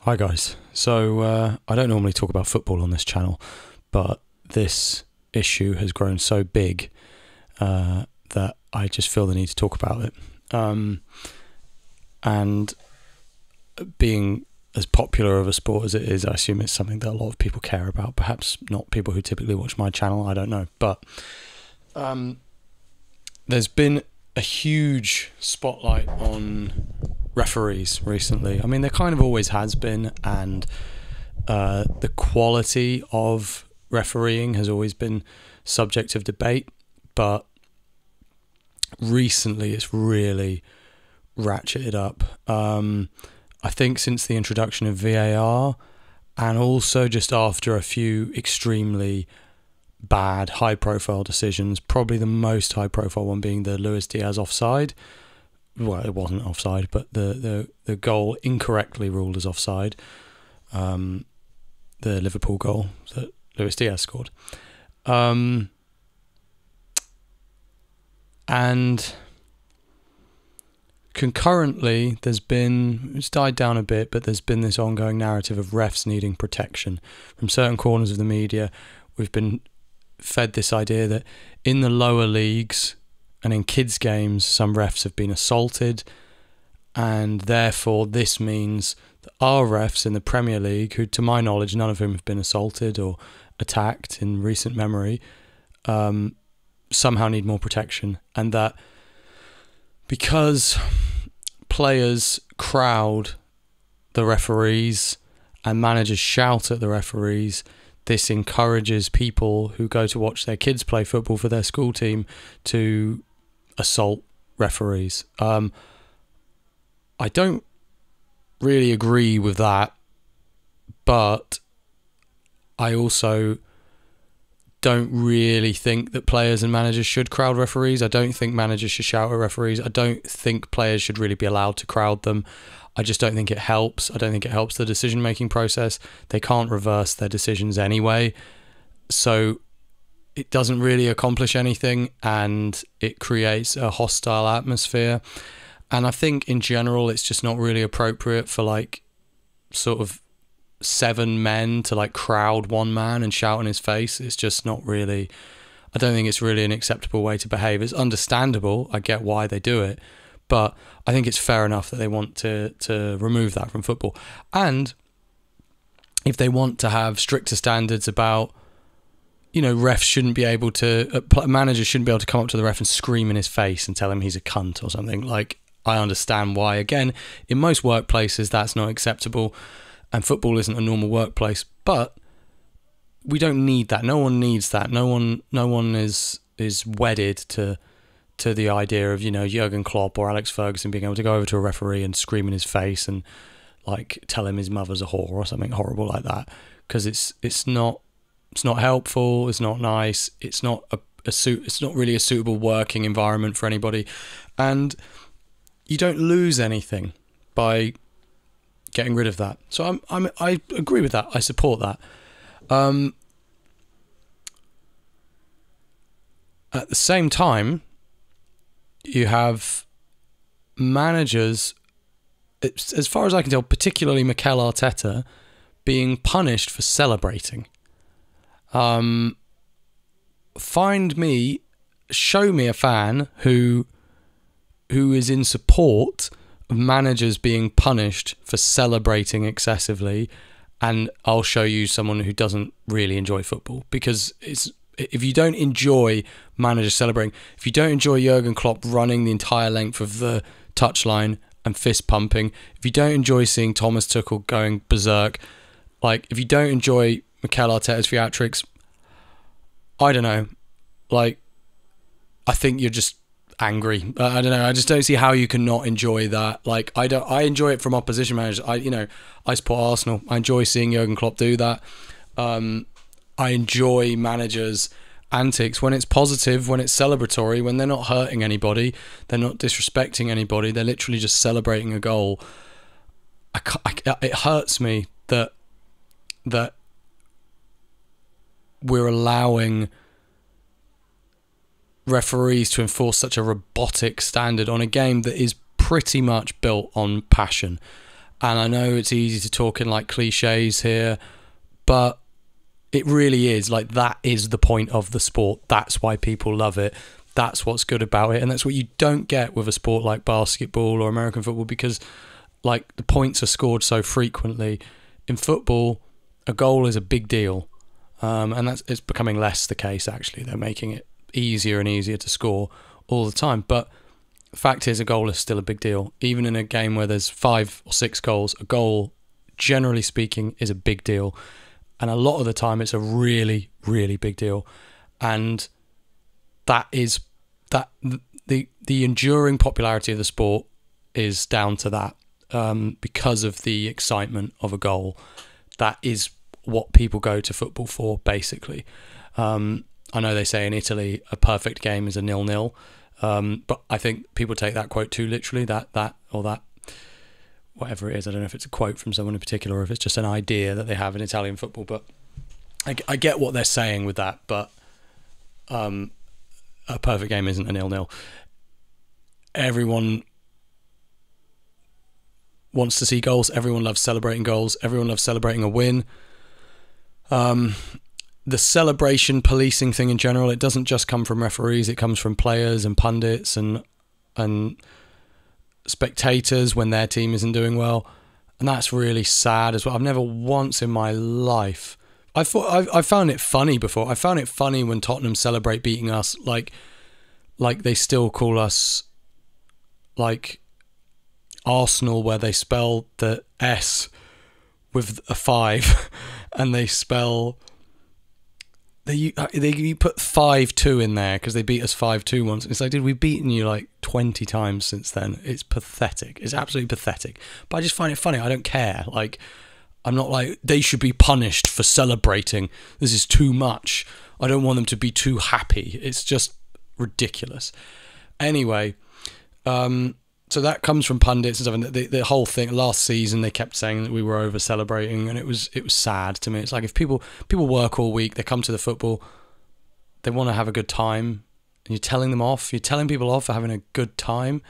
Hi guys. So I don't normally talk about football on this channel, but this issue has grown so big that I just feel the need to talk about it. And being as popular of a sport as it is, I assume it's something that a lot of people care about. Perhaps not people who typically watch my channel, I don't know. But there's been a huge spotlight on referees recently. I mean, there kind of always has been, and the quality of refereeing has always been subject of debate, but recently it's really ratcheted up. I think since the introduction of VAR, and also just after a few extremely bad high-profile decisions, probably the most high-profile one being the Luis Diaz offside. Well, it wasn't offside, but the goal incorrectly ruled as offside. The Liverpool goal that Luis Diaz scored. And concurrently, it's died down a bit, but there's been this ongoing narrative of refs needing protection. From certain corners of the media, we've been fed this idea that in the lower leagues and in kids' games, some refs have been assaulted, and therefore this means that our refs in the Premier League, who to my knowledge none of whom have been assaulted or attacked in recent memory, somehow need more protection. And that because players crowd the referees and managers shout at the referees, this encourages people who go to watch their kids play football for their school team to assault referees. I don't really agree with that, but I also don't really think that players and managers should crowd referees. I don't think managers should shout at referees. I don't think players should really be allowed to crowd them. I just don't think it helps. I don't think it helps the decision-making process. They can't reverse their decisions anyway. So it doesn't really accomplish anything, and it creates a hostile atmosphere. And I think in general, it's just not really appropriate for like sort of 7 men to like crowd one man and shout in his face. It's just not really, I don't think it's really an acceptable way to behave. It's understandable. I get why they do it, but I think it's fair enough that they want to remove that from football. And if they want to have stricter standards about, you know, refs shouldn't be able to, managers shouldn't be able to come up to the ref and scream in his face and tell him he's a cunt or something. Like, I understand why. Again, in most workplaces, that's not acceptable, and football isn't a normal workplace, but we don't need that. No one needs that. No one is wedded to the idea of, you know, Jurgen Klopp or Alex Ferguson being able to go over to a referee and scream in his face and like tell him his mother's a whore or something horrible like that, because it's not helpful. It's not nice. It's not it's not really a suitable working environment for anybody, and you don't lose anything by getting rid of that. So I agree with that. I support that. At the same time, you have managers, as far as I can tell, particularly Mikel Arteta, being punished for celebrating. Show me a fan who is in support of managers being punished for celebrating excessively, and I'll show you someone who doesn't really enjoy football. Because if you don't enjoy managers celebrating, if you don't enjoy Jurgen Klopp running the entire length of the touchline and fist pumping, if you don't enjoy seeing Thomas Tuchel going berserk, like if you don't enjoy Mikel Arteta's theatrics, I don't know, like I think you're just angry. I don't know. I just don't see how you can not enjoy that. Like I enjoy it from opposition managers. I support Arsenal. I enjoy seeing Jurgen Klopp do that. I enjoy managers' antics when it's positive, when it's celebratory, when they're not hurting anybody, they're not disrespecting anybody, they're literally just celebrating a goal. It hurts me that we're allowing referees to enforce such a robotic standard on a game that is pretty much built on passion. And I know it's easy to talk in like cliches here, but it really is like, that is the point of the sport. That's why people love it. That's what's good about it. And that's what you don't get with a sport like basketball or American football, because like the points are scored so frequently. In football, a goal is a big deal. And it's becoming less the case, actually. They're making it easier and easier to score all the time. But the fact is, a goal is still a big deal. Even in a game where there's 5 or 6 goals, a goal, generally speaking, is a big deal. And a lot of the time, it's a really, really big deal. And that is that the enduring popularity of the sport is down to that, because of the excitement of a goal. That is what people go to football for, basically. I know they say in Italy a perfect game is a 0-0, but I think people take that quote too literally. That whatever it is, I don't know if it's a quote from someone in particular or if it's just an idea that they have in Italian football. But I get what they're saying with that. But a perfect game isn't a 0-0. Everyone wants to see goals. Everyone loves celebrating goals. Everyone loves celebrating a win. The celebration policing thing in general, it doesn't just come from referees. It comes from players and pundits and spectators when their team isn't doing well, and that's really sad as well. I've never once in my life, I found it funny before. I found it funny when Tottenham celebrate beating us, like they still call us like Arsenal, where they spell the S with a 5 and they spell you put 5-2 in there because they beat us 5-2 once. It's like, dude, we've beaten you like 20 times since then. It's pathetic. It's absolutely pathetic. But I just find it funny. I don't care. Like, I'm not like, they should be punished for celebrating. This is too much. I don't want them to be too happy. It's just ridiculous. Anyway, so that comes from pundits and stuff. And the whole thing last season, they kept saying that we were over celebrating, and it was sad to me. It's like, if people work all week, they come to the football, they want to have a good time, and you're telling them off. You're telling people off for having a good time.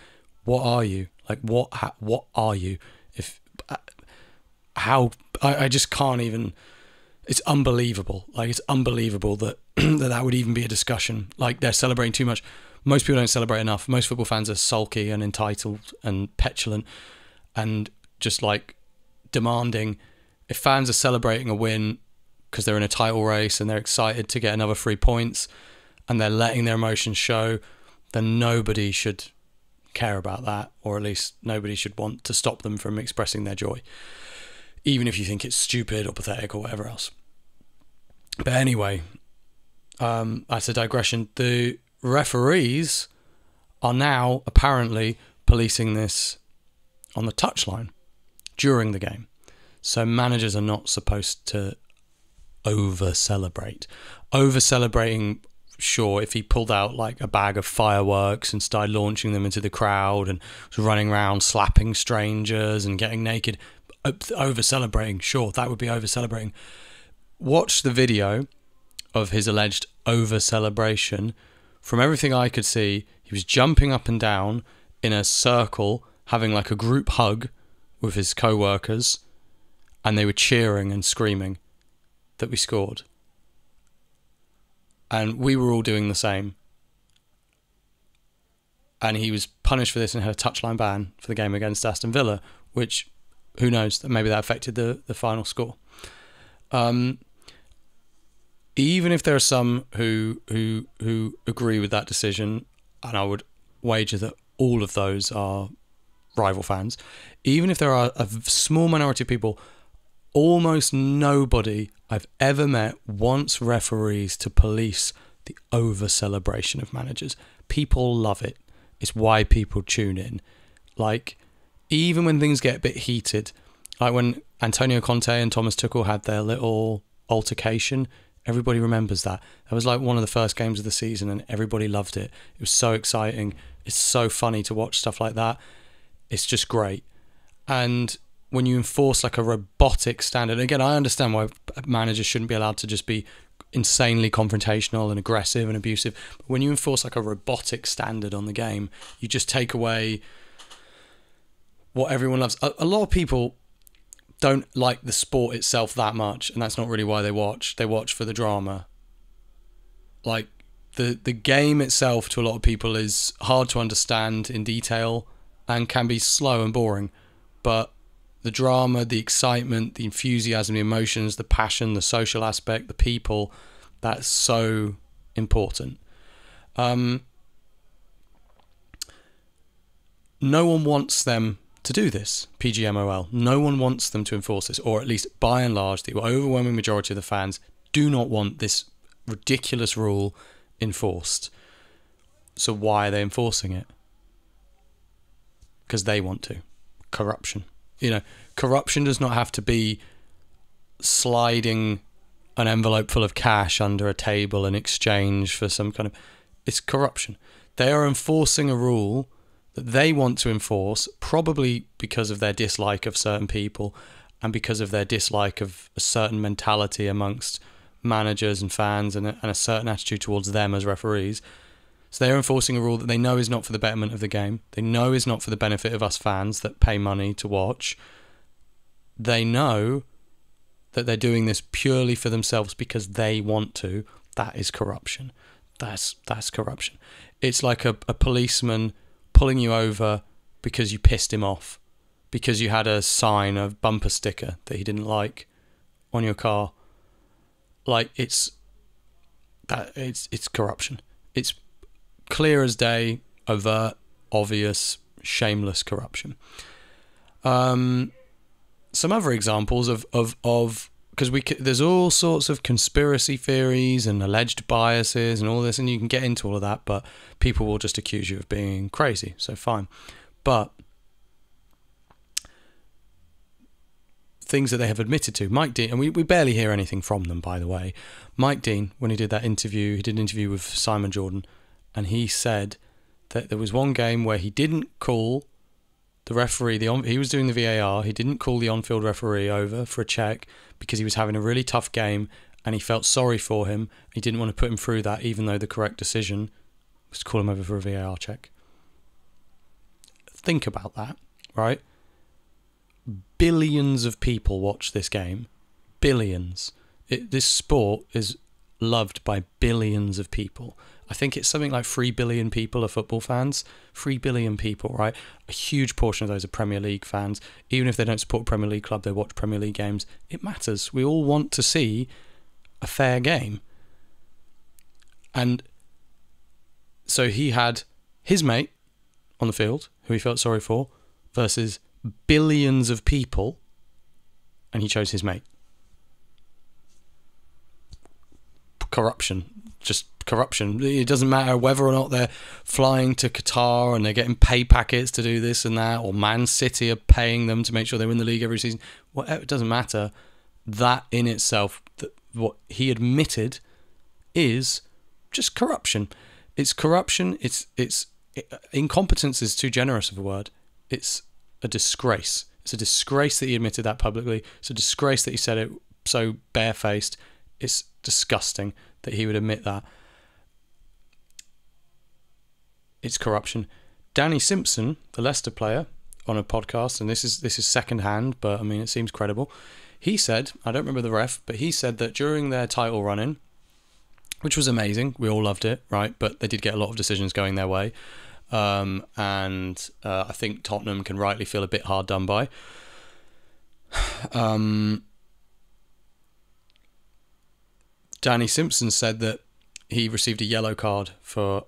What are you? Like, what are you? I just can't even. It's unbelievable. Like, it's unbelievable that that would even be a discussion. Like, they're celebrating too much. Most people don't celebrate enough. Most football fans are sulky and entitled and petulant and just like demanding. If fans are celebrating a win because they're in a title race and they're excited to get another 3 points and they're letting their emotions show, then nobody should care about that, or at least nobody should want to stop them from expressing their joy, even if you think it's stupid or pathetic or whatever else. But anyway, that's a digression. The referees are now apparently policing this on the touchline during the game. So managers are not supposed to over-celebrate. Over-celebrating, sure, if he pulled out like a bag of fireworks and started launching them into the crowd and was running around slapping strangers and getting naked. Over-celebrating, sure, that would be over-celebrating. Watch the video of his alleged over-celebration. From everything I could see, he was jumping up and down in a circle, having like a group hug with his co-workers, and they were cheering and screaming that we scored. And we were all doing the same. And he was punished for this and had a touchline ban for the game against Aston Villa, which, who knows, maybe that affected the final score. Even if there are some who agree with that decision, and I would wager that all of those are rival fans, even if there are a small minority of people, almost nobody I've ever met wants referees to police the over-celebration of managers. People love it. It's why people tune in. Like, even when things get a bit heated, like when Antonio Conte and Thomas Tuchel had their little altercation, everybody remembers that. That was like one of the first games of the season and everybody loved it. It was so exciting. It's so funny to watch stuff like that. It's just great. And when you enforce like a robotic standard, again, I understand why managers shouldn't be allowed to just be insanely confrontational and aggressive and abusive. But when you enforce like a robotic standard on the game, you just take away what everyone loves. A lot of people don't like the sport itself that much, and that's not really why they watch. They watch for the drama. Like, the game itself to a lot of people is hard to understand in detail and can be slow and boring, but the drama, the excitement, the enthusiasm, the emotions, the passion, the social aspect, the people, that's so important. No one wants them to do this, PGMOL. No one wants them to enforce this, or at least by and large, the overwhelming majority of the fans do not want this ridiculous rule enforced. So why are they enforcing it? Because they want to. Corruption. Corruption does not have to be sliding an envelope full of cash under a table in exchange for some kind of... It's corruption. They are enforcing a rule that they want to enforce, probably because of their dislike of certain people and because of their dislike of a certain mentality amongst managers and fans and a certain attitude towards them as referees. So they're enforcing a rule that they know is not for the betterment of the game. They know is not for the benefit of us fans that pay money to watch. They know that they're doing this purely for themselves because they want to. That is corruption. That's corruption. It's like a policeman pulling you over because you pissed him off, because you had a sign, a bumper sticker that he didn't like on your car. Like, it's corruption. It's clear as day, overt, obvious, shameless corruption. Some other examples of because there's all sorts of conspiracy theories and alleged biases and all this, and you can get into all of that, but people will just accuse you of being crazy, so fine. But things that they have admitted to, Mike Dean, and we barely hear anything from them, by the way. Mike Dean, when he did that interview, he did an interview with Simon Jordan, and he said that there was one game where he didn't call the referee, he was doing the VAR, he didn't call the on-field referee over for a check because he was having a really tough game and he felt sorry for him. He didn't want to put him through that, even though the correct decision was to call him over for a VAR check. Think about that, right? Billions of people watch this game. Billions. This sport is loved by billions of people. I think it's something like 3 billion people are football fans. 3 billion people, right? A huge portion of those are Premier League fans. Even if they don't support a Premier League club, they watch Premier League games. It matters. We all want to see a fair game. And so he had his mate on the field, who he felt sorry for, versus billions of people, and he chose his mate. Corruption. Just corruption. It doesn't matter whether or not they're flying to Qatar and they're getting pay packets to do this and that, or Man City are paying them to make sure they win the league every season. Whatever, it doesn't matter. That in itself, what he admitted, is just corruption. It's corruption. It's incompetence is too generous of a word. It's a disgrace. It's a disgrace that he admitted that publicly. It's a disgrace that he said it so barefaced. It's disgusting that he would admit that. It's corruption. Danny Simpson, the Leicester player, on a podcast, and this is second hand, but I mean it seems credible. He said, I don't remember the ref, but he said that during their title run-in, which was amazing, we all loved it, right? But they did get a lot of decisions going their way, and I think Tottenham can rightly feel a bit hard done by. Danny Simpson said that he received a yellow card for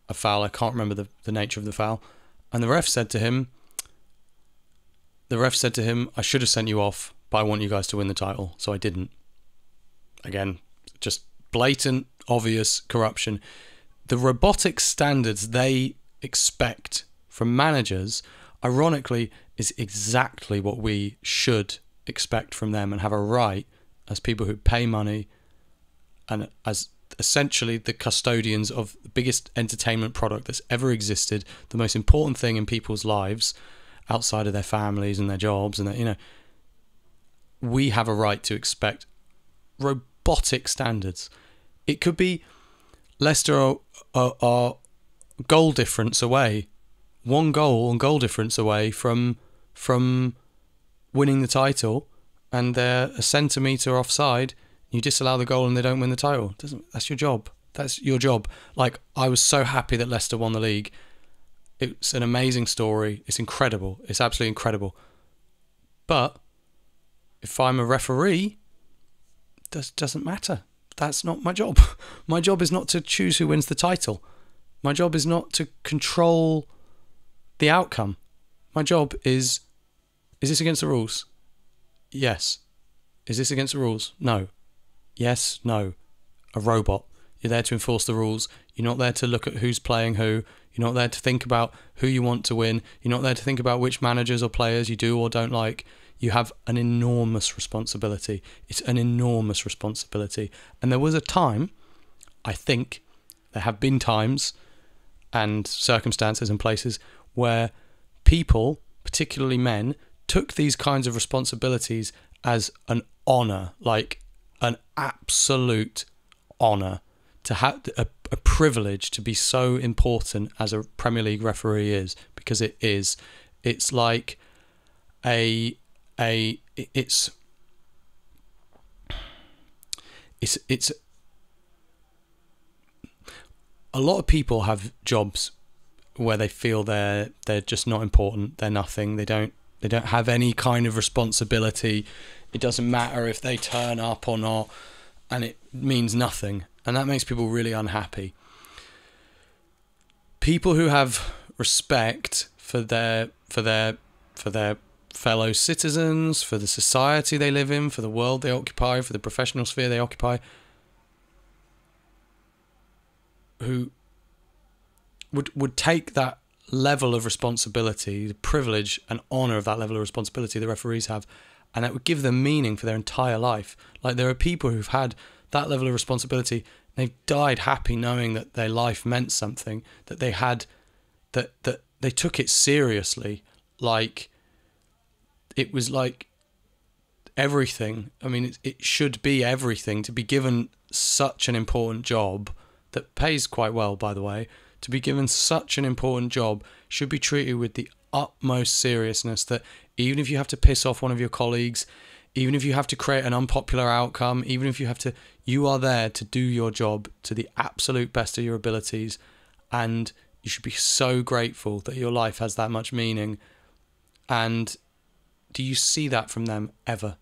a foul. I can't remember the nature of the foul. And the ref said to him, I should have sent you off, but I want you guys to win the title, so I didn't. Again, just blatant, obvious corruption. The robotic standards they expect from managers, ironically, is exactly what we should expect from them and have a right, as people who pay money and as essentially the custodians of the biggest entertainment product that's ever existed, the most important thing in people's lives outside of their families and their jobs, and that, we have a right to expect robotic standards. It could be Leicester are goal difference away, one goal and goal difference away from winning the title and they're a centimetre offside, you disallow the goal and they don't win the title. That's your job. That's your job. Like, I was so happy that Leicester won the league. It's an amazing story. It's incredible. It's absolutely incredible. But if I'm a referee, that doesn't matter. That's not my job. My job is not to choose who wins the title. My job is not to control the outcome. My job is this against the rules? Yes. Is this against the rules? No. Yes, no. A robot. You're there to enforce the rules. You're not there to look at who's playing who. You're not there to think about who you want to win. You're not there to think about which managers or players you do or don't like. You have an enormous responsibility. It's an enormous responsibility. And there was a time, I think, there have been times and circumstances and places where people, particularly men, took these kinds of responsibilities as an honour, like an absolute honour, to have a privilege to be so important as a Premier League referee is, because it is. It's like it's a lot of people have jobs where they feel they're just not important, they're nothing, they don't have any kind of responsibility. It doesn't matter if they turn up or not, and it means nothing, and that makes people really unhappy. People who have respect for their fellow citizens, for the society they live in, for the world they occupy, for the professional sphere they occupy, who would take that level of responsibility, the privilege and honour of that level of responsibility the referees have, and that would give them meaning for their entire life. Like, there are people who've had that level of responsibility, they've died happy knowing that their life meant something, that they had, that they took it seriously, like it was like everything. I mean, it should be everything to be given such an important job that pays quite well, by the way. To be given such an important job should be treated with the utmost seriousness, that even if you have to piss off one of your colleagues, even if you have to create an unpopular outcome, even if you have to, you are there to do your job to the absolute best of your abilities, and you should be so grateful that your life has that much meaning. And do you see that from them ever?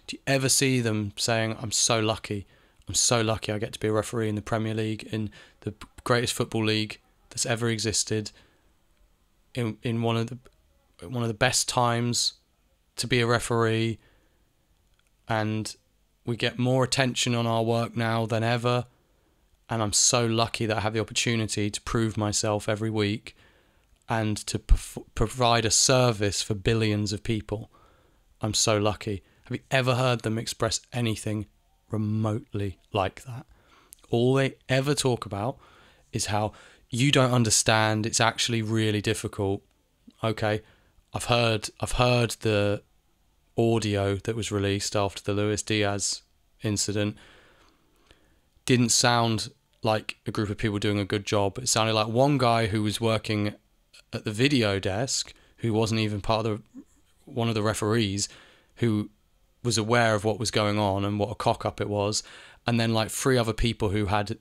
Do you ever see them saying, I'm so lucky I get to be a referee in the Premier League, in the greatest football league that's ever existed, in one of the best times to be a referee, and we get more attention on our work now than ever, and I'm so lucky that I have the opportunity to prove myself every week and to provide a service for billions of people. I'm so lucky. Have you ever heard them express anything remotely like that? All they ever talk about is how you don't understand, it's actually really difficult. Okay, I've heard the audio that was released after the Luis Diaz incident. Didn't sound like a group of people doing a good job. It sounded like one guy who was working at the video desk, who wasn't even part of one of the referees, who was aware of what was going on and what a cock-up it was, and then like 3 other people who had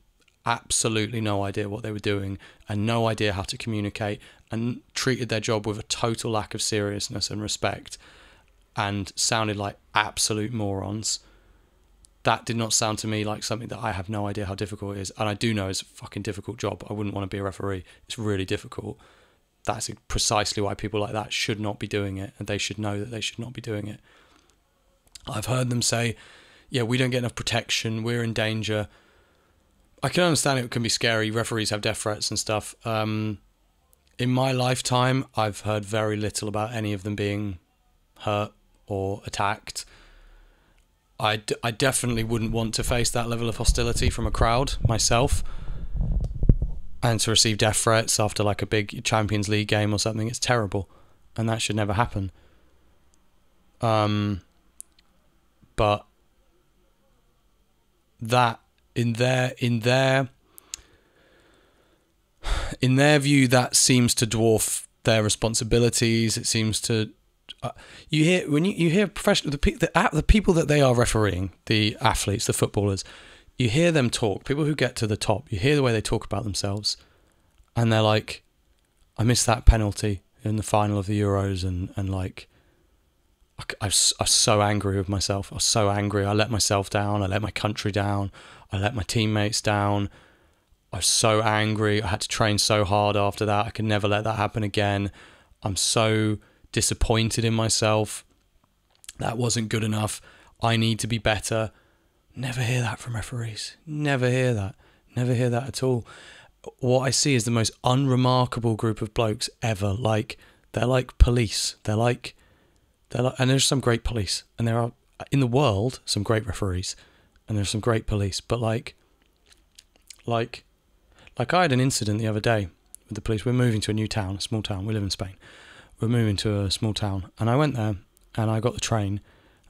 absolutely no idea what they were doing and no idea how to communicate, and treated their job with a total lack of seriousness and respect, and sounded like absolute morons. That did not sound to me like something that I have no idea how difficult it is, and I do know it's a fucking difficult job. I wouldn't want to be a referee. It's really difficult. That's precisely why people like that should not be doing it, and they should know that they should not be doing it. I've heard them say, yeah, we don't get enough protection, we're in danger. I can understand it can be scary. Referees have death threats and stuff. In my lifetime, I've heard very little about any of them being hurt or attacked. I definitely wouldn't want to face that level of hostility from a crowd myself, and to receive death threats after like a big Champions League game or something. It's terrible, and that should never happen. But that in their view, that seems to dwarf their responsibilities. It seems to you hear when you hear professional the people that they are refereeing, the athletes, the footballers, you hear them talk. People who get to the top, you hear the way they talk about themselves, and they're like, I missed that penalty in the final of the Euros, and like, I was so angry with myself. I was so angry. I let myself down. I let my country down. I let my teammates down. I was so angry. I had to train so hard after that. I could never let that happen again. I'm so disappointed in myself. That wasn't good enough. I need to be better. Never hear that from referees. Never hear that. Never hear that at all. What I see is the most unremarkable group of blokes ever. Like, they're like police. They're like, and there's some great police, and there are in the world some great referees, and there's some great police. But like I had an incident the other day with the police. We're moving to a new town, a small town. We live in Spain. We're moving to a small town, and I went there, and I got the train,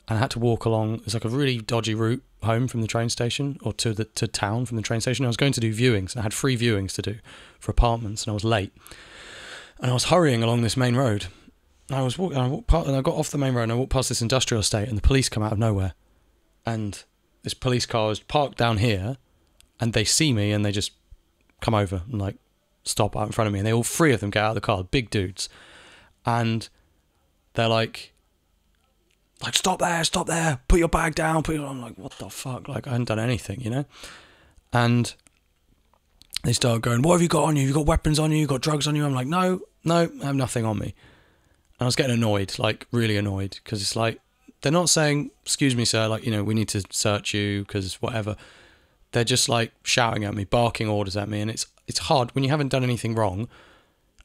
and I had to walk along. It's like a really dodgy route home from the train station, or to town from the train station. I was going to do viewings, and I had 3 viewings to do for apartments, and I was late, and I was hurrying along this main road. And I got off the main road, and I walked past this industrial estate, and the police come out of nowhere, and this police car is parked down here, and they see me, and they just come over and like stop out in front of me, and they all 3 of them get out of the car, big dudes, and they're like stop there, put your bag down, I'm like, what the fuck? Like, I hadn't done anything, you know? And they start going, what have you got on you? You got weapons on you? You got drugs on you? I'm like, no, I have nothing on me. And I was getting annoyed, like really annoyed, because it's like, they're not saying, excuse me, sir, like, you know, we need to search you because whatever. They're just like shouting at me, barking orders at me. And it's hard when you haven't done anything wrong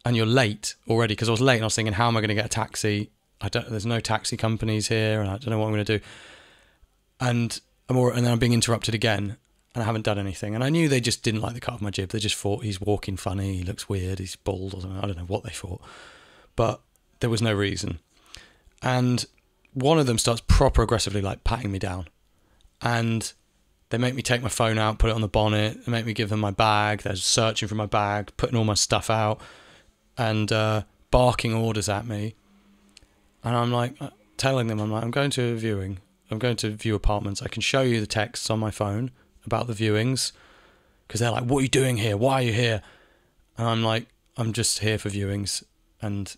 and you're late already, because I was late and I was thinking, how am I going to get a taxi? There's no taxi companies here, and I don't know what I'm going to do. And then I'm being interrupted again, and I haven't done anything. And I knew they just didn't like the cut of my jib. They just thought he's walking funny, he looks weird, he's bald or something. I don't know what they thought. But there was no reason. And one of them starts proper aggressively like patting me down. And they make me take my phone out, put it on the bonnet. They make me give them my bag. They're searching for my bag, putting all my stuff out, and barking orders at me. And I'm like, telling them, I'm going to a viewing. I'm going to view apartments. I can show you the texts on my phone about the viewings. Because they're like, what are you doing here? Why are you here? And I'm like, I'm just here for viewings. And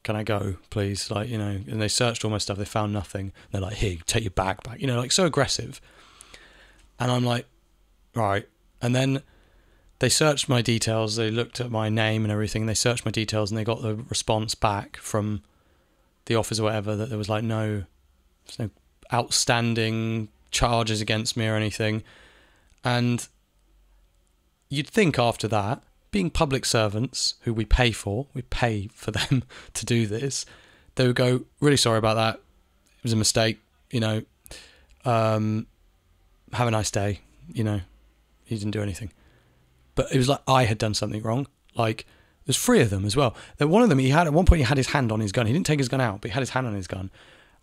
can I go, please? Like, you know, and they searched all my stuff. They found nothing. They're like, here, take your bag back. You know, like so aggressive. And I'm like, right. And then they searched my details. They looked at my name and everything. They searched my details, and they got the response back from the office or whatever that there was like no outstanding charges against me or anything. And you'd think after that, being public servants who we pay for them to do this, they would go, really sorry about that, it was a mistake, you know, have a nice day, you know, he didn't do anything. But it was like I had done something wrong. Like, there's 3 of them as well. Then one of them, at one point he had his hand on his gun. He didn't take his gun out, but he had his hand on his gun.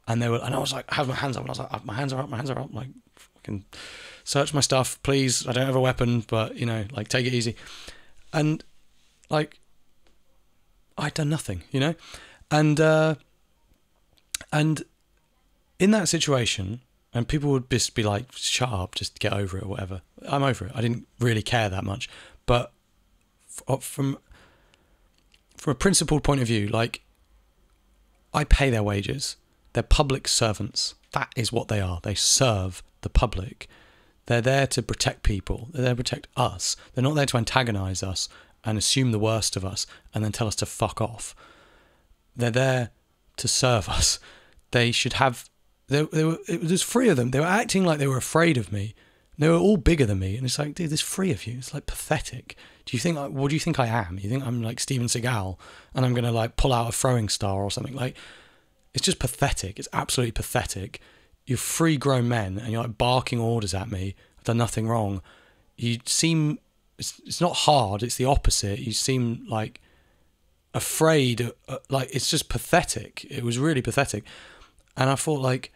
And I was like, I have my hands up. And I was like, my hands are up. Like, fucking search my stuff, please. I don't have a weapon, but, you know, like, take it easy. And, like, I'd done nothing, you know? And in that situation, and people would just be like, shut up, just get over it or whatever. I'm over it. I didn't really care that much. But from a principled point of view, like, I pay their wages. They're public servants. That is what they are. They serve the public. They're there to protect people. They're there to protect us. They're not there to antagonise us and assume the worst of us and then tell us to fuck off. They're there to serve us. They should have... There's 3 of them. They were acting like they were afraid of me. They were all bigger than me. And it's like, dude, there's 3 of you. It's like pathetic. What do you think I am? You think I'm like Steven Seagal and I'm going to like pull out a throwing star or something? Like, it's just pathetic. It's absolutely pathetic. You're 3 grown men and you're like barking orders at me. I've done nothing wrong. You seem, it's not hard. It's the opposite. You seem like afraid. Like, it's just pathetic. It was really pathetic. And I thought, like,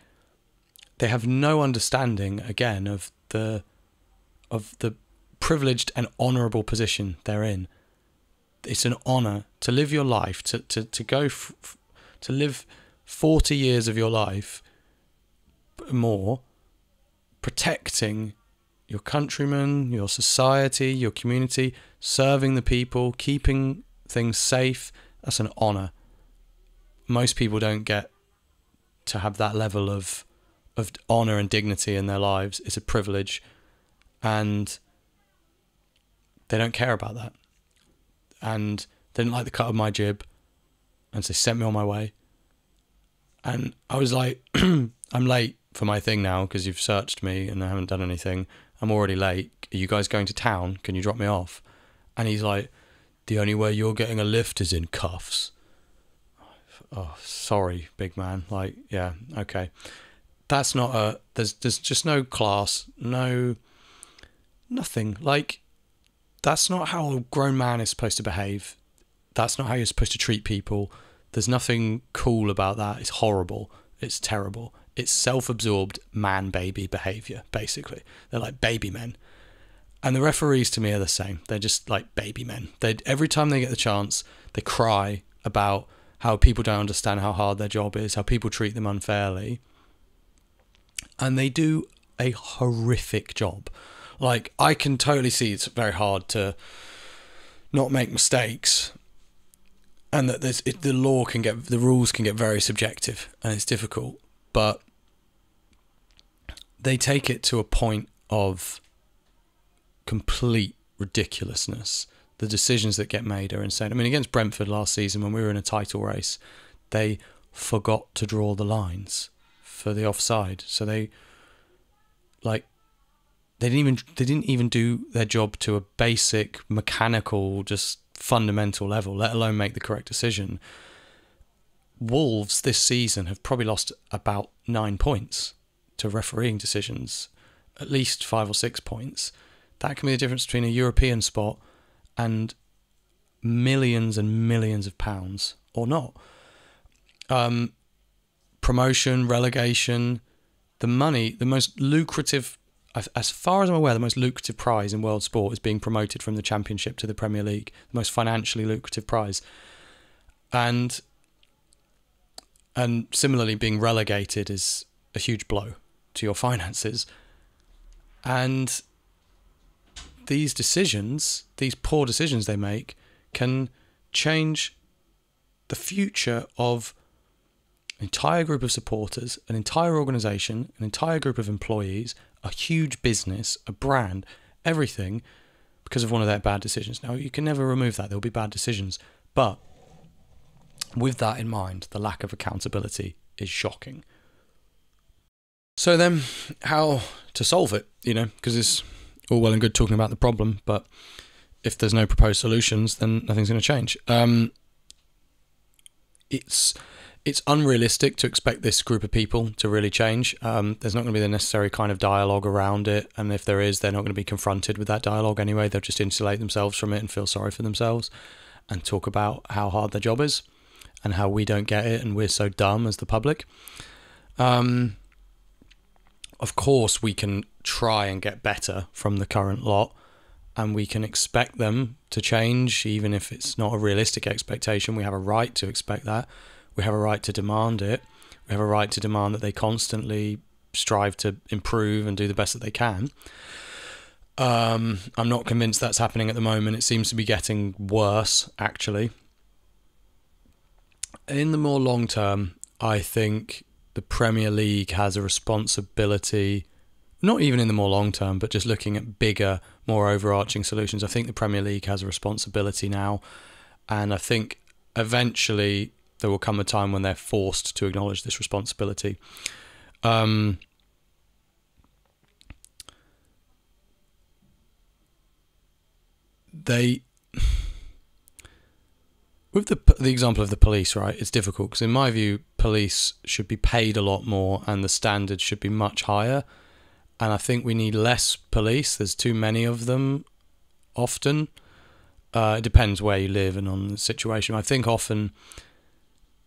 they have no understanding again of the privileged and honourable position they're in. It's an honour to live your life, to go to live 40 years of your life, more, protecting your countrymen, your society, your community, serving the people, keeping things safe. That's an honour. Most people don't get to have that level of honour and dignity in their lives. It's a privilege, and they don't care about that. And they didn't like the cut of my jib, and so they sent me on my way. And I was like, I'm late for my thing now because you've searched me and I haven't done anything. I'm already late. Are you guys going to town? Can you drop me off? And he's like, the only way you're getting a lift is in cuffs. Oh, sorry, big man. Like, yeah, okay. That's not a... There's just no class, nothing. Like, that's not how a grown man is supposed to behave. That's not how you're supposed to treat people. There's nothing cool about that. It's horrible. It's terrible. It's self-absorbed man-baby behaviour, basically. They're like baby men. And the referees, to me, are the same. They're just like baby men. Every time they get the chance, they cry about how people don't understand how hard their job is, how people treat them unfairly. And they do a horrific job. Like, I can totally see it's very hard to not make mistakes, and that the rules can get very subjective, and it's difficult. But they take it to a point of complete ridiculousness. The decisions that get made are insane. I mean, against Brentford last season, when we were in a title race, they forgot to draw the lines for the offside. So they didn't even do their job to a basic mechanical, just fundamental level, let alone make the correct decision. Wolves this season have probably lost about 9 points to refereeing decisions, at least 5 or 6 points. That can be the difference between a European spot and millions and millions of pounds, or not. Promotion, relegation, the money, the most lucrative, as far as I'm aware, the most lucrative prize in world sport is being promoted from the Championship to the Premier League, the most financially lucrative prize. And similarly, being relegated is a huge blow to your finances. And these decisions, these poor decisions they make, can change the future of an entire group of supporters, an entire organisation, an entire group of employees, a huge business, a brand, everything, because of one of their bad decisions. Now, you can never remove that. There'll be bad decisions. But with that in mind, the lack of accountability is shocking. So then, how to solve it, because it's all well and good talking about the problem, but if there's no proposed solutions, then nothing's going to change. It's unrealistic to expect this group of people to really change. There's not going to be the necessary kind of dialogue around it, and if there is, they're not going to be confronted with that dialogue anyway. They'll just insulate themselves from it and feel sorry for themselves and talk about how hard their job is and how we don't get it and we're so dumb as the public. Of course, we can try and get better from the current lot, and we can expect them to change, even if it's not a realistic expectation. We have a right to expect that. We have a right to demand it. We have a right to demand that they constantly strive to improve and do the best that they can. I'm not convinced that's happening at the moment. It seems to be getting worse, actually. In the more long term, I think the Premier League has a responsibility, not even in the more long term, but just looking at bigger, more overarching solutions. I think the Premier League has a responsibility now, and I think eventually there will come a time when they're forced to acknowledge this responsibility. With the example of the police, right, it's difficult because in my view, police should be paid a lot more and the standards should be much higher. And I think we need less police. There's too many of them often. It depends where you live and on the situation. I think often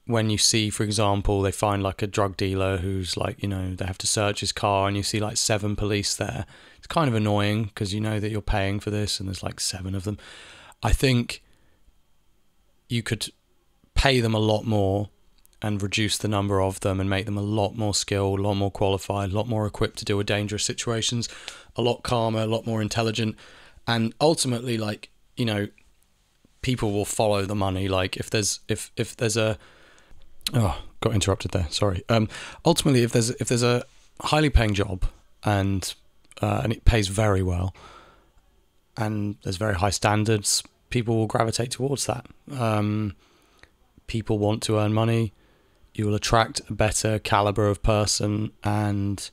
when you see, for example, they find like a drug dealer who's like, they have to search his car and you see like 7 police there. It's kind of annoying because you know that you're paying for this and there's like 7 of them. I think you could pay them a lot more and reduce the number of them and make them a lot more skilled, a lot more qualified, a lot more equipped to deal with dangerous situations, a lot calmer, a lot more intelligent. And ultimately, like, you know, people will follow the money. Like if there's a, oh, got interrupted there, sorry. Ultimately, if there's a highly paying job and it pays very well and there's very high standards, people will gravitate towards that. People want to earn money. You will attract a better caliber of person, and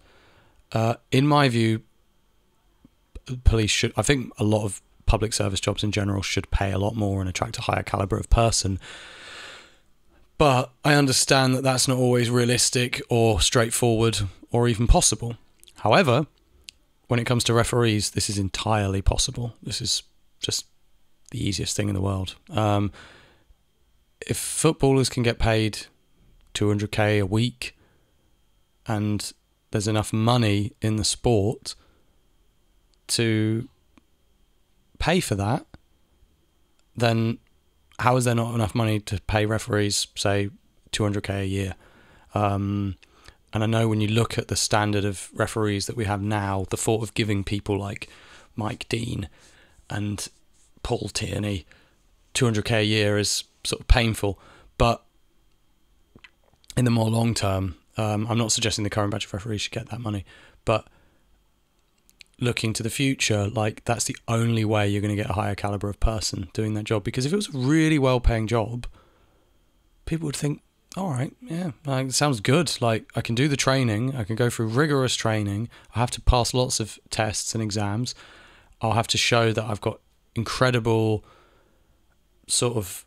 in my view, police should, I think a lot of public service jobs in general should pay a lot more and attract a higher caliber of person. But I understand that that's not always realistic or straightforward or even possible. However, when it comes to referees, this is entirely possible. This is just the easiest thing in the world. If footballers can get paid 200k a week and there's enough money in the sport to pay for that, then how is there not enough money to pay referees, say, 200k a year? And I know when you look at the standard of referees that we have now, the thought of giving people like Mike Dean and Paul Tierney 200k a year is sort of painful. But in the more long term, I'm not suggesting the current batch of referees should get that money, but looking to the future, like that's the only way you're going to get a higher caliber of person doing that job. Because if it was a really well-paying job, people would think, all right, yeah, like, it sounds good. Like I can do the training, I can go through rigorous training, I have to pass lots of tests and exams, I'll have to show that I've got incredible sort of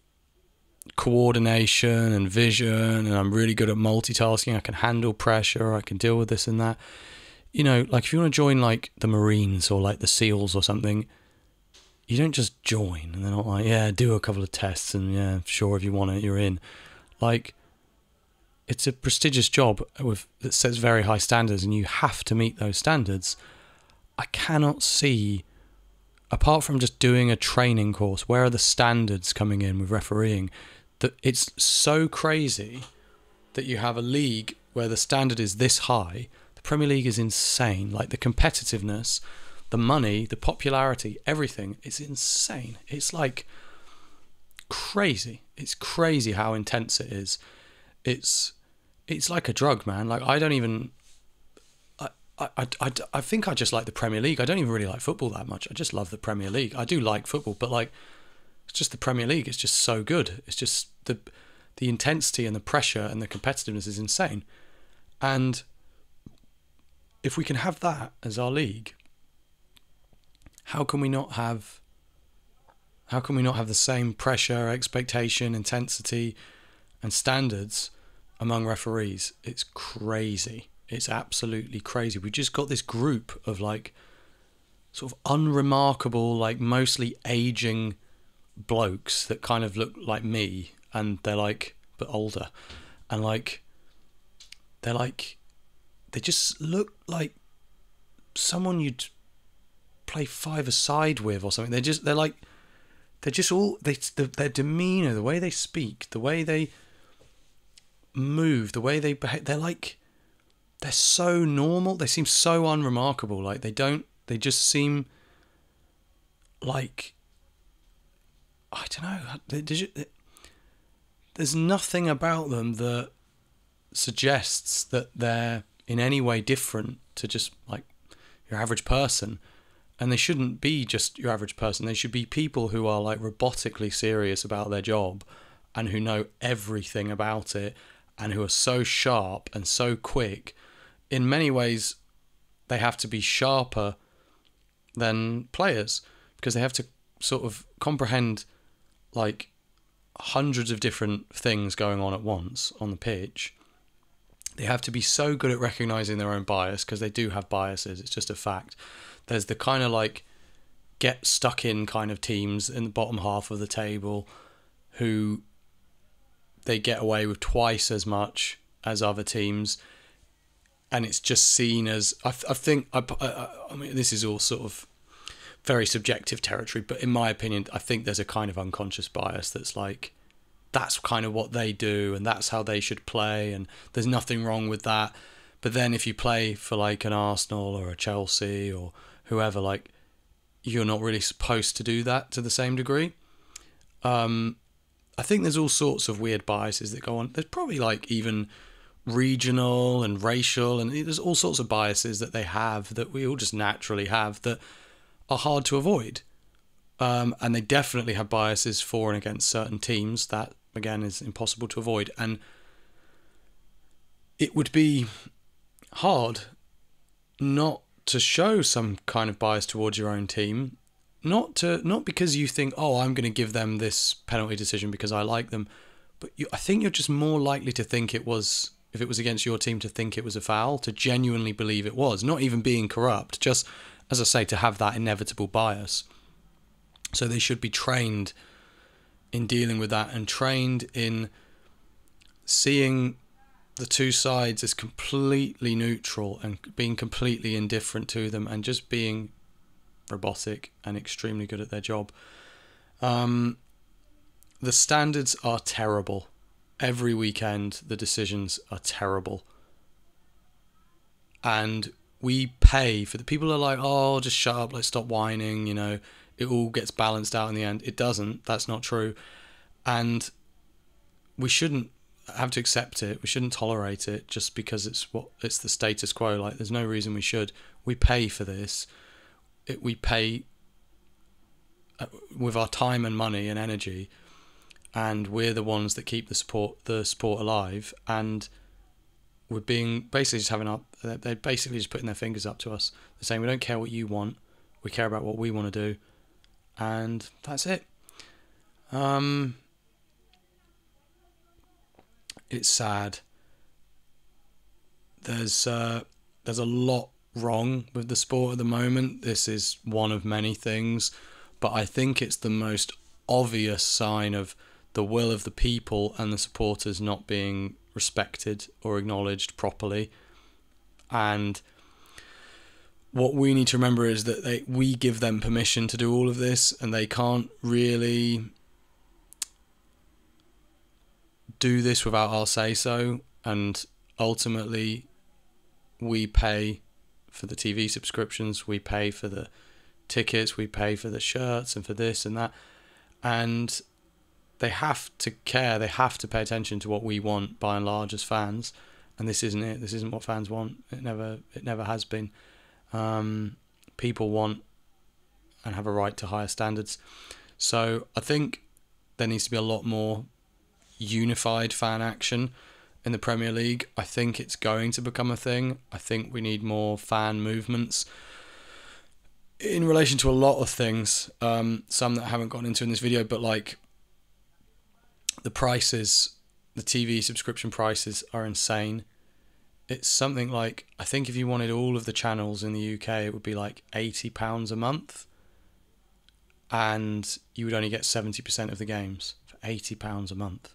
coordination and vision, and I'm really good at multitasking, I can handle pressure, I can deal with this and that. You know, like if you want to join like the Marines or like the SEALs or something, you don't just join and they're not like, yeah, do a couple of tests and yeah, sure, if you want it, you're in. Like, it's a prestigious job that sets very high standards and you have to meet those standards. I cannot see, apart from just doing a training course, where are the standards coming in with refereeing? That it's so crazy that you have a league where the standard is this high. Premier League is insane. Like the competitiveness, the money, the popularity, everything is insane. It's like crazy. It's crazy how intense it is. It's like a drug, man. Like I don't even. I think I just like the Premier League. I don't even really like football that much. I just love the Premier League. I do like football, but like it's just the Premier League. It's just so good. It's just the intensity and the pressure and the competitiveness is insane. And if we can have that as our league, how can we not have the same pressure, expectation, intensity, and standards among referees? It's crazy. It's absolutely crazy. We just got this group of like sort of unremarkable, like mostly aging blokes that kind of look like me, and they're like but older, and like they're like. They just look like someone you'd play five-a-side with or something. Their demeanour, the way they speak, the way they move, the way they behave, they're so normal. They seem so unremarkable. Like they just seem like, I don't know. There's nothing about them that suggests that they're in any way different to just like your average person. And they shouldn't be just your average person. They should be people who are like robotically serious about their job and who know everything about it and who are so sharp and so quick. In many ways, they have to be sharper than players because they have to sort of comprehend like hundreds of different things going on at once on the pitch. They have to be so good at recognizing their own bias because they do have biases. It's just a fact. There's the kind of like get stuck in kind of teams in the bottom half of the table who they get away with twice as much as other teams. And it's just seen as, I mean, this is all sort of very subjective territory, but in my opinion, I think there's a kind of unconscious bias that's like, that's kind of what they do and that's how they should play and there's nothing wrong with that. But then if you play for like an Arsenal or a Chelsea or whoever, like, you're not really supposed to do that to the same degree. I think there's all sorts of weird biases that go on. There's probably like even regional and racial, and there's all sorts of biases that they have that we all just naturally have that are hard to avoid. And they definitely have biases for and against certain teams that, again, is impossible to avoid. And it would be hard not to show some kind of bias towards your own team, not because you think, oh, I'm going to give them this penalty decision because I like them, but I think you're just more likely to think it was, if it was against your team, to think it was a foul, to genuinely believe it was, not even being corrupt, just, as I say, to have that inevitable bias. So they should be trained in dealing with that and trained in seeing the two sides as completely neutral and being completely indifferent to them and just being robotic and extremely good at their job. The standards are terrible. Every weekend, the decisions are terrible. And we pay for the people who are like, oh, just shut up, let's stop whining, you know, it all gets balanced out in the end. It doesn't. That's not true. And we shouldn't have to accept it. We shouldn't tolerate it just because it's the status quo. Like, there's no reason we should. We pay for this. We pay with our time and money and energy, and we're the ones that keep the sport alive. And we're being basically just they're basically just putting their fingers up to us. They're saying, we don't care what you want, we care about what we want to do, and that's it. It's sad. There's a lot wrong with the sport at the moment. This is one of many things, but I think it's the most obvious sign of the will of the people and the supporters not being respected or acknowledged properly. And what we need to remember is that we give them permission to do all of this, and they can't really do this without our say-so. And ultimately, we pay for the TV subscriptions, we pay for the tickets, we pay for the shirts and for this and that, and they have to care, they have to pay attention to what we want by and large as fans. And this isn't it. This isn't what fans want. It never has been. People want and have a right to higher standards. So I think there needs to be a lot more unified fan action in the Premier League. I think it's going to become a thing. I think we need more fan movements in relation to a lot of things. Some that I haven't gotten into in this video, but like the prices, the TV subscription prices are insane. It's something like, I think if you wanted all of the channels in the UK, it would be like £80 a month, and you would only get 70% of the games for £80 a month.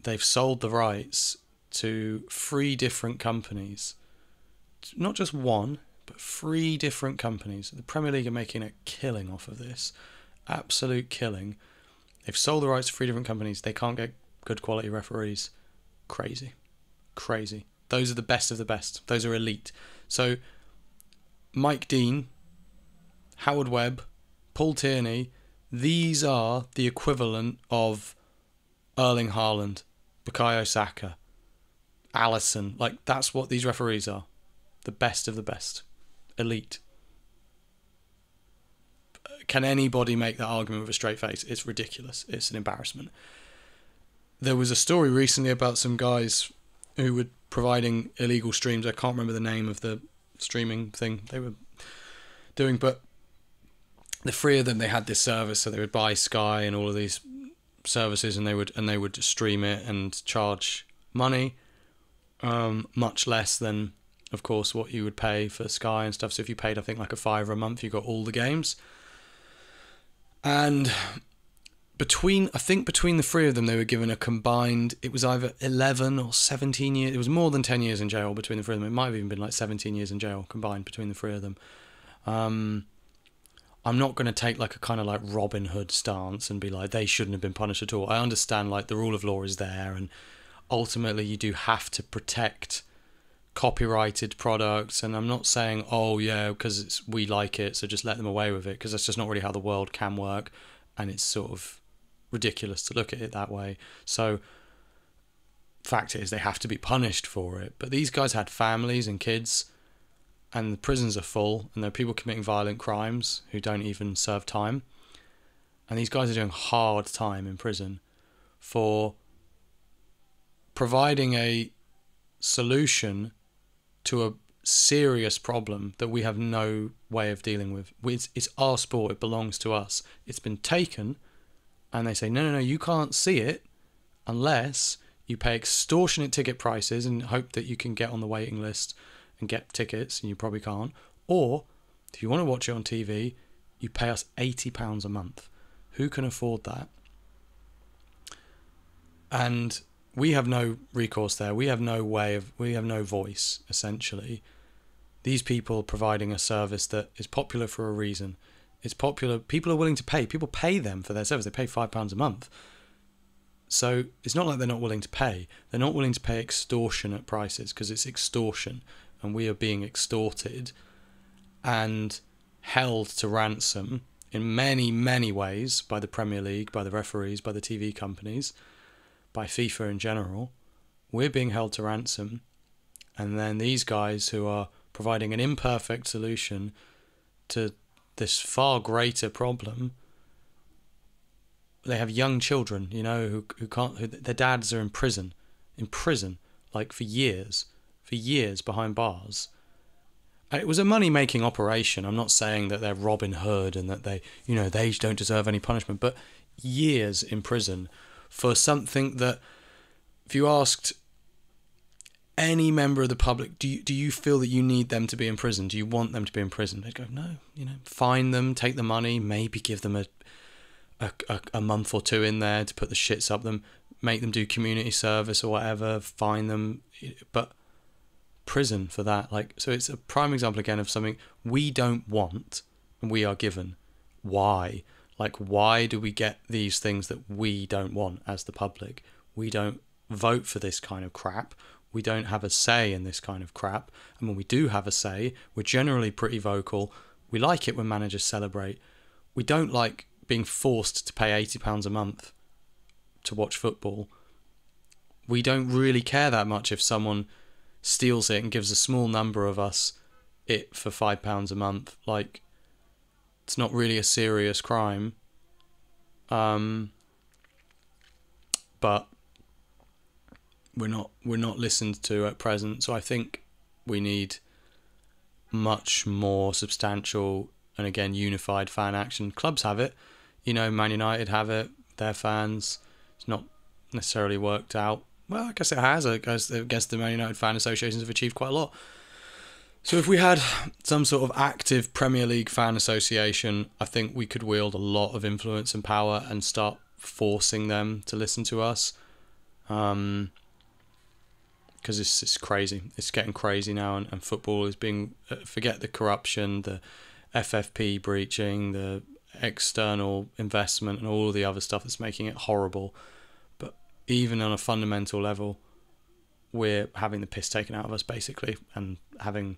They've sold the rights to 3 different companies, not just one, but 3 different companies. The Premier League are making a killing off of this, absolute killing. They've sold the rights to 3 different companies. They can't get good quality referees. Crazy. Those are the best of the best. Those are elite. So Mike Dean, Howard Webb, Paul Tierney, these are the equivalent of Erling Haaland, Bukayo Saka, Alisson. Like, that's what these referees are. The best of the best. Elite. Can anybody make that argument with a straight face? It's ridiculous. It's an embarrassment. There was a story recently about some guys who were providing illegal streams. I can't remember the name of the streaming thing they were doing, but the 3 of them, they had this service, so they would buy Sky and all of these services, and they would stream it and charge money, much less than, of course, what you would pay for Sky and stuff. So if you paid, I think, like a £5 a month, you got all the games. And between the 3 of them, they were given a combined, it was either 11 or 17 years. It was more than 10 years in jail between the 3 of them. It might have even been like 17 years in jail combined between the 3 of them. I'm not going to take like a kind of like Robin Hood stance and be like, they shouldn't have been punished at all. I understand like the rule of law is there, and ultimately you do have to protect copyrighted products, and I'm not saying, oh yeah, because we like it, so just let them away with it, because that's just not really how the world can work, and it's sort of ridiculous to look at it that way. So fact is, they have to be punished for it. But these guys had families and kids, and the prisons are full, and there are people committing violent crimes who don't even serve time, and these guys are doing hard time in prison for providing a solution to a serious problem that we have no way of dealing with. It's our sport, it belongs to us. It's been taken, and they say, no, you can't see it unless you pay extortionate ticket prices and hope that you can get on the waiting list and get tickets, and you probably can't. Or, if you want to watch it on TV, you pay us £80 a month. Who can afford that? And we have no recourse there. We have no voice, essentially. These people providing a service that is popular for a reason. It's popular. People are willing to pay. People pay them for their service. They pay £5 a month. So it's not like they're not willing to pay. They're not willing to pay extortionate prices, because it's extortion, and we are being extorted and held to ransom in many, many ways by the Premier League, by the referees, by the TV companies, by FIFA in general. We're being held to ransom, and then these guys who are providing an imperfect solution to this far greater problem, they have young children, who their dads are in prison, like for years behind bars. And it was a money-making operation. I'm not saying that they're Robin Hood and that they don't deserve any punishment, but years in prison for something that, if you asked any member of the public, do you feel that you need them to be in prison? Do you want them to be in prison? They'd go, no, fine them, take the money, maybe give them a month or two in there to put the shits up them, make them do community service or whatever, fine them, but prison for that. So it's a prime example again of something we don't want and we are given. Why? Why do we get these things that we don't want as the public? We don't vote for this kind of crap. We don't have a say in this kind of crap. And when we do have a say, we're generally pretty vocal. We like it when managers celebrate. We don't like being forced to pay £80 a month to watch football. We don't really care that much if someone steals it and gives a small number of us it for £5 a month. It's not really a serious crime. But we're not listened to at present. So I think we need much more substantial and, again, unified fan action. Clubs have it. Man United have it. Their fans. It's not necessarily worked out. Well, I guess it has. I guess the Man United fan associations have achieved quite a lot. So if we had some sort of active Premier League fan association, I think we could wield a lot of influence and power and start forcing them to listen to us. Because it's crazy. It's getting crazy now, and football is being... forget the corruption, the FFP breaching, the external investment and all the other stuff that's making it horrible. But even on a fundamental level, we're having the piss taken out of us, basically, and having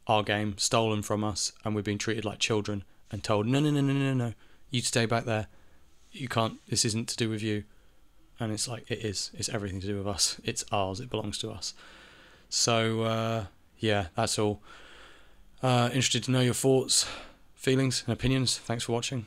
our game stolen from us, and we're being treated like children and told, no, you stay back there. You can't, this isn't to do with you. And it's it is. It's everything to do with us. It's ours. It belongs to us. So, yeah, that's all. Interested to know your thoughts, feelings, and opinions. Thanks for watching.